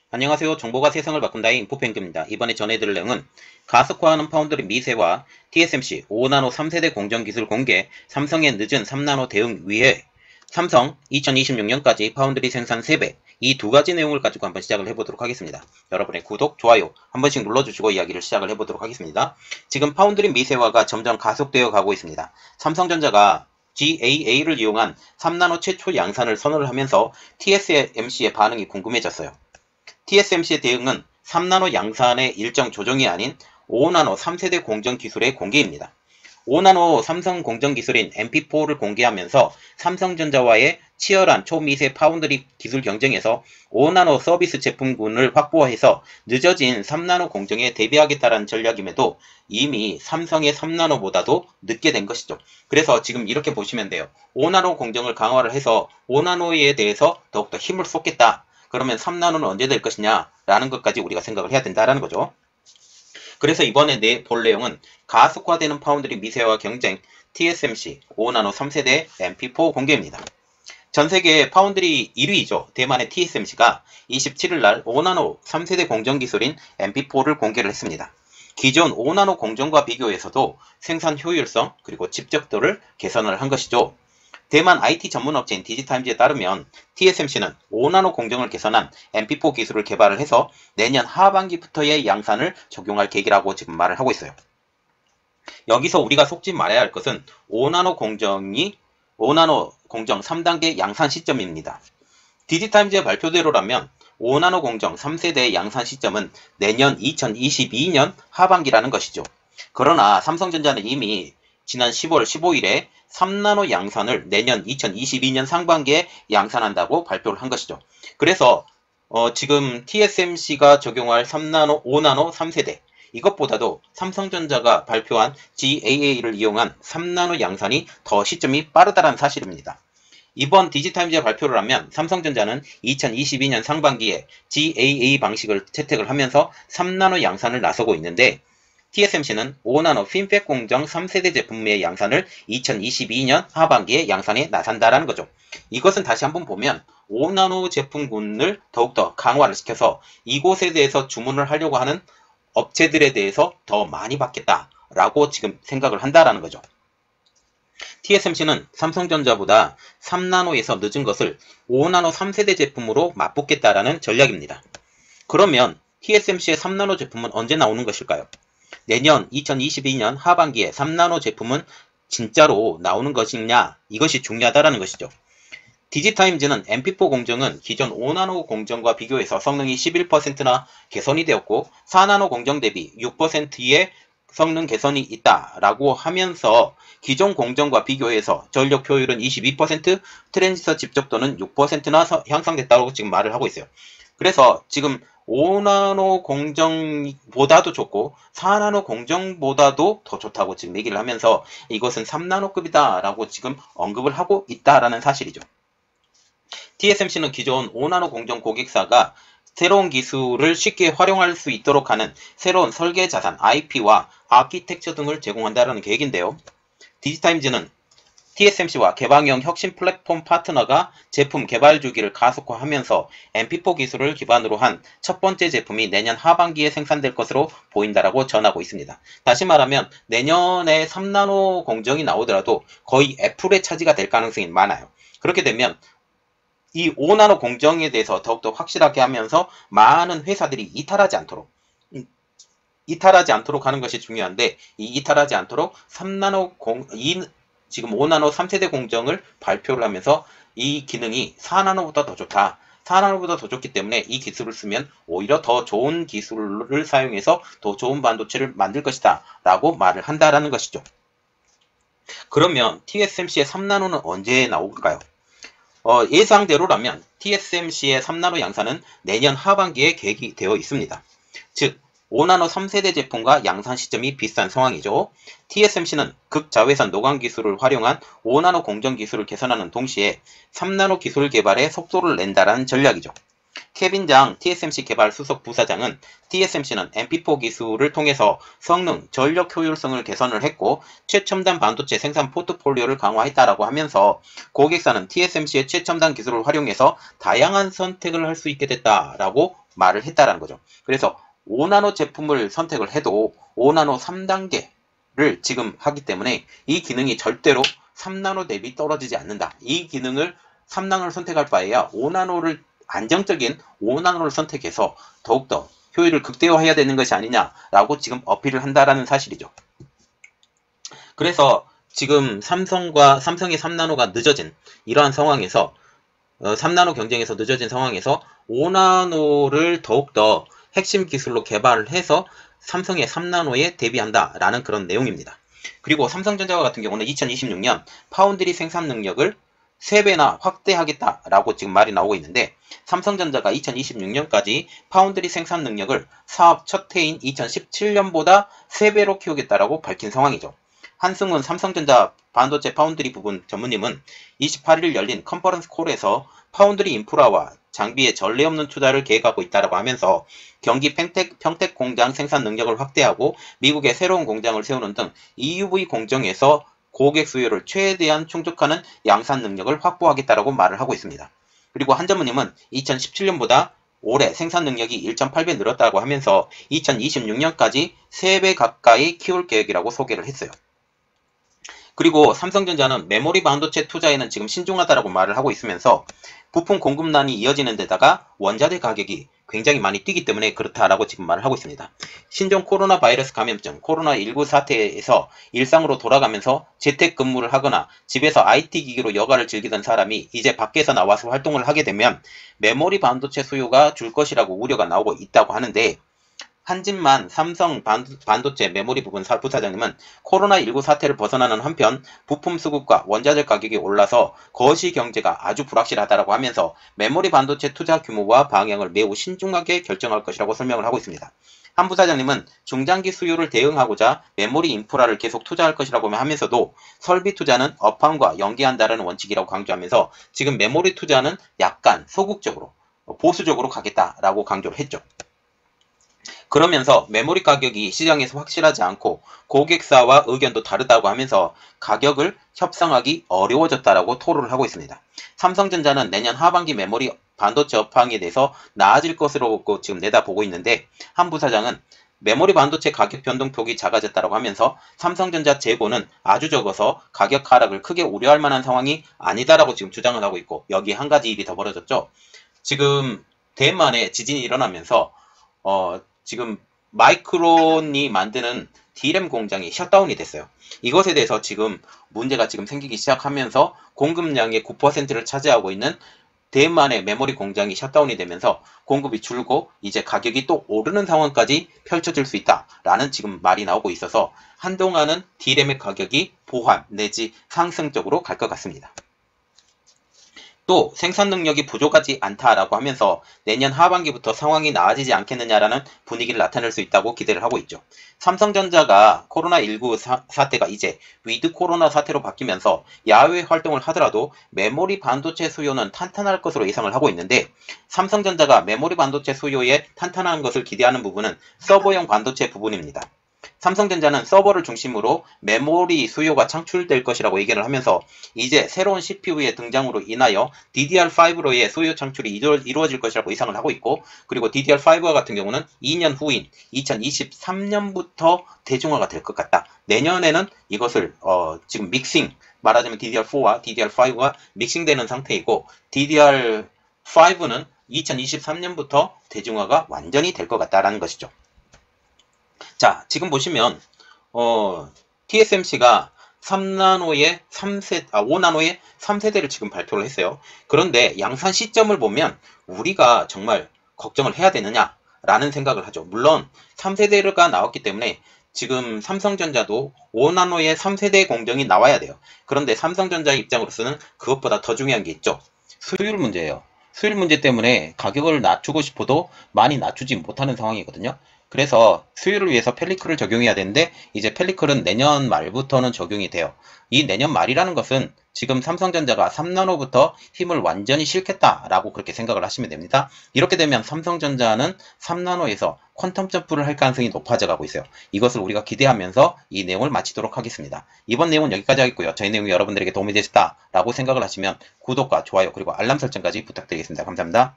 안녕하세요. 정보가 세상을 바꾼다의 인포pen그입니다. 이번에 전해드릴 내용은 가속화하는 파운드리 미세와 TSMC 5나노 3세대 공정기술 공개, 삼성의 늦은 3나노 대응 위해 삼성 2026년까지 파운드리 생산 3배, 이 두 가지 내용을 가지고 한번 시작을 해보도록 하겠습니다. 여러분의 구독, 좋아요 한 번씩 눌러주시고 이야기를 시작을 해보도록 하겠습니다. 지금 파운드리 미세화가 점점 가속되어 가고 있습니다. 삼성전자가 GAA를 이용한 3나노 최초 양산을 선언을 하면서 TSMC의 반응이 궁금해졌어요. TSMC의 대응은 3나노 양산의 일정 조정이 아닌 5나노 3세대 공정 기술의 공개입니다. 5나노 삼성 공정 기술인 MP4를 공개하면서 삼성전자와의 치열한 초미세 파운드리 기술 경쟁에서 5나노 서비스 제품군을 확보해서 늦어진 3나노 공정에 대비하겠다는 전략임에도 이미 삼성의 3나노보다도 늦게 된 것이죠. 그래서 지금 이렇게 보시면 돼요. 5나노 공정을 강화를 해서 5나노에 대해서 더욱더 힘을 쏟겠다. 그러면 3나노는 언제 될 것이냐 라는 것까지 우리가 생각을 해야 된다라는 거죠. 그래서 이번에 볼 내용은 가속화되는 파운드리 미세화 경쟁 TSMC 5나노 3세대 MP4 공개입니다. 전세계 파운드리 1위이죠. 대만의 TSMC가 27일날 5나노 3세대 공정 기술인 MP4를 공개를 했습니다. 기존 5나노 공정과 비교해서도 생산 효율성 그리고 집적도를 개선을 한 것이죠. 대만 IT 전문업체인 디지타임즈에 따르면 TSMC는 5나노 공정을 개선한 MP4 기술을 개발을 해서 내년 하반기부터의 양산을 적용할 계획이라고 지금 말을 하고 있어요. 여기서 우리가 속지 말아야 할 것은 5나노 공정 3단계 양산 시점입니다. 디지타임즈의 발표대로라면 5나노 공정 3세대의 양산 시점은 내년 2022년 하반기라는 것이죠. 그러나 삼성전자는 이미 지난 10월 15일에 3나노 양산을 내년 2022년 상반기에 양산한다고 발표를 한 것이죠. 그래서 지금 TSMC가 적용할 3나노, 5나노 3세대 이것보다도 삼성전자가 발표한 GAA를 이용한 3나노 양산이 더 시점이 빠르다는 사실입니다. 이번 디지타임즈의 발표를 하면 삼성전자는 2022년 상반기에 GAA 방식을 채택을 하면서 3나노 양산을 나서고 있는데 TSMC는 5나노 핀팻 공정 3세대 제품의 양산을 2022년 하반기에 양산에 나선다라는 거죠. 이것은 다시 한번 보면 5나노 제품군을 더욱더 강화를 시켜서 이곳에 대해서 주문을 하려고 하는 업체들에 대해서 더 많이 받겠다라고 지금 생각을 한다라는 거죠. TSMC는 삼성전자보다 3나노에서 늦은 것을 5나노 3세대 제품으로 맞붙겠다라는 전략입니다. 그러면 TSMC의 3나노 제품은 언제 나오는 것일까요? 내년 2022년 하반기에 3나노 제품은 진짜로 나오는 것이냐 이것이 중요하다라는 것이죠. 디지타임즈는 MP4 공정은 기존 5나노 공정과 비교해서 성능이 11%나 개선이 되었고 4나노 공정 대비 6%의 성능 개선이 있다라고 하면서 기존 공정과 비교해서 전력 효율은 22%, 트랜지스터 집적도는 6%나 향상됐다고 지금 말을 하고 있어요. 그래서 지금 5나노 공정보다도 좋고 4나노 공정보다도 더 좋다고 지금 얘기를 하면서 이것은 3나노급이다 라고 지금 언급을 하고 있다라는 사실이죠. TSMC는 기존 5나노 공정 고객사가 새로운 기술을 쉽게 활용할 수 있도록 하는 새로운 설계 자산 IP와 아키텍처 등을 제공한다는 계획인데요. 디지타임즈는 TSMC와 개방형 혁신 플랫폼 파트너가 제품 개발 주기를 가속화하면서 MP4 기술을 기반으로 한 첫 번째 제품이 내년 하반기에 생산될 것으로 보인다라고 전하고 있습니다. 다시 말하면 내년에 3나노 공정이 나오더라도 거의 애플의 차지가 될 가능성이 많아요. 그렇게 되면 이 5나노 공정에 대해서 더욱더 확실하게 하면서 많은 회사들이 이탈하지 않도록 하는 것이 중요한데 이 이탈하지 않도록 3나노 지금 5나노 3세대 공정을 발표를 하면서 이 기능이 4나노보다 더 좋다. 4나노보다 더 좋기 때문에 이 기술을 쓰면 오히려 더 좋은 기술을 사용해서 더 좋은 반도체를 만들 것이다. 라고 말을 한다라는 것이죠. 그러면 TSMC의 3나노는 언제 나올까요? 예상대로라면 TSMC의 3나노 양산은 내년 하반기에 계획이 되어 있습니다. 즉 5나노 3세대 제품과 양산 시점이 비슷한 상황이죠. TSMC는 극자외선 노광 기술을 활용한 5나노 공정 기술을 개선하는 동시에 3나노 기술 개발에 속도를 낸다라는 전략이죠. 케빈 장 TSMC 개발 수석 부사장은 TSMC는 MP4 기술을 통해서 성능, 전력 효율성을 개선을 했고 최첨단 반도체 생산 포트폴리오를 강화했다라고 하면서 고객사는 TSMC의 최첨단 기술을 활용해서 다양한 선택을 할 수 있게 됐다라고 말을 했다라는 거죠. 그래서 5나노 제품을 선택을 해도 5나노 3단계를 지금 하기 때문에 이 기능이 절대로 3나노 대비 떨어지지 않는다. 이 기능을 3나노를 선택할 바에야 5나노를 안정적인 5나노를 선택해서 더욱더 효율을 극대화해야 되는 것이 아니냐라고 지금 어필을 한다라는 사실이죠. 그래서 지금 삼성의 3나노가 늦어진 이러한 상황에서 3나노 경쟁에서 늦어진 상황에서 5나노를 더욱더 핵심 기술로 개발을 해서 삼성의 3나노에 대비한다라는 그런 내용입니다. 그리고 삼성전자 같은 경우는 2026년 파운드리 생산 능력을 3배나 확대하겠다라고 지금 말이 나오고 있는데 삼성전자가 2026년까지 파운드리 생산 능력을 사업 첫 해인 2017년보다 3배로 키우겠다라고 밝힌 상황이죠. 한승훈 삼성전자 반도체 파운드리 부분 전무님은 28일 열린 컨퍼런스 콜에서 파운드리 인프라와 장비에 전례 없는 투자를 계획하고 있다고 하면서 경기 평택 공장 생산 능력을 확대하고 미국에 새로운 공장을 세우는 등 EUV 공정에서 고객 수요를 최대한 충족하는 양산 능력을 확보하겠다라고 말을 하고 있습니다. 그리고 한 전무님은 2017년보다 올해 생산 능력이 1.8배 늘었다고 하면서 2026년까지 3배 가까이 키울 계획이라고 소개를 했어요. 그리고 삼성전자는 메모리 반도체 투자에는 지금 신중하다라고 말을 하고 있으면서 부품 공급난이 이어지는 데다가 원자재 가격이 굉장히 많이 뛰기 때문에 그렇다라고 지금 말을 하고 있습니다. 신종 코로나 바이러스 감염증, 코로나19 사태에서 일상으로 돌아가면서 재택근무를 하거나 집에서 IT 기기로 여가를 즐기던 사람이 이제 밖에서 나와서 활동을 하게 되면 메모리 반도체 수요가 줄 것이라고 우려가 나오고 있다고 하는데 한진만 삼성 반도체 메모리 부분 부사장님은 코로나19 사태를 벗어나는 한편 부품 수급과 원자재 가격이 올라서 거시 경제가 아주 불확실하다고 하면서 메모리 반도체 투자 규모와 방향을 매우 신중하게 결정할 것이라고 설명을 하고 있습니다. 한 부사장님은 중장기 수요를 대응하고자 메모리 인프라를 계속 투자할 것이라고 하면서도 설비 투자는 업황과 연계한다는 원칙이라고 강조하면서 지금 메모리 투자는 약간 소극적으로 보수적으로 가겠다라고 강조를 했죠. 그러면서 메모리 가격이 시장에서 확실하지 않고 고객사와 의견도 다르다고 하면서 가격을 협상하기 어려워졌다라고 토로를 하고 있습니다. 삼성전자는 내년 하반기 메모리 반도체 업황에 대해서 나아질 것으로 지금 내다보고 있는데 한 부사장은 메모리 반도체 가격 변동폭이 작아졌다고 하면서 삼성전자 재고는 아주 적어서 가격 하락을 크게 우려할 만한 상황이 아니다라고 지금 주장을 하고 있고 여기에 한 가지 일이 더 벌어졌죠. 지금 대만에 지진이 일어나면서 지금 마이크론이 만드는 D램 공장이 셧다운이 됐어요. 이것에 대해서 지금 문제가 지금 생기기 시작하면서 공급량의 9%를 차지하고 있는 대만의 메모리 공장이 셧다운이 되면서 공급이 줄고 이제 가격이 또 오르는 상황까지 펼쳐질 수 있다라는 지금 말이 나오고 있어서 한동안은 D램의 가격이 보완 내지 상승 쪽으로 갈 것 같습니다. 또 생산 능력이 부족하지 않다라고 하면서 내년 하반기부터 상황이 나아지지 않겠느냐라는 분위기를 나타낼 수 있다고 기대를 하고 있죠. 삼성전자가 코로나19 사태가 이제 위드 코로나 사태로 바뀌면서 야외 활동을 하더라도 메모리 반도체 수요는 탄탄할 것으로 예상을 하고 있는데 삼성전자가 메모리 반도체 수요에 탄탄한 것을 기대하는 부분은 서버용 반도체 부분입니다. 삼성전자는 서버를 중심으로 메모리 수요가 창출될 것이라고 얘기를 하면서 이제 새로운 CPU의 등장으로 인하여 DDR5로의 수요 창출이 이루어질 것이라고 예상을 하고 있고 그리고 DDR5와 같은 경우는 2년 후인 2023년부터 대중화가 될 것 같다. 내년에는 이것을 지금 믹싱 말하자면 DDR4와 DDR5가 믹싱되는 상태이고 DDR5는 2023년부터 대중화가 완전히 될 것 같다라는 것이죠. 자, 지금 보시면 TSMC가 5나노의 3세대를 지금 발표를 했어요. 그런데 양산 시점을 보면 우리가 정말 걱정을 해야 되느냐라는 생각을 하죠. 물론 3세대가 나왔기 때문에 지금 삼성전자도 5나노의 3세대 공정이 나와야 돼요. 그런데 삼성전자 입장으로서는 그것보다 더 중요한 게 있죠. 수율 문제예요. 수율 문제 때문에 가격을 낮추고 싶어도 많이 낮추지 못하는 상황이거든요. 그래서 수율을 위해서 펠리클을 적용해야 되는데 이제 펠리클은 내년 말부터는 적용이 돼요. 이 내년 말이라는 것은 지금 삼성전자가 3나노부터 힘을 완전히 실겠다라고 그렇게 생각을 하시면 됩니다. 이렇게 되면 삼성전자는 3나노에서 퀀텀 점프를 할 가능성이 높아져 가고 있어요. 이것을 우리가 기대하면서 이 내용을 마치도록 하겠습니다. 이번 내용은 여기까지 하겠고요. 저희 내용이 여러분들에게 도움이 되셨다라고 생각을 하시면 구독과 좋아요 그리고 알람 설정까지 부탁드리겠습니다. 감사합니다.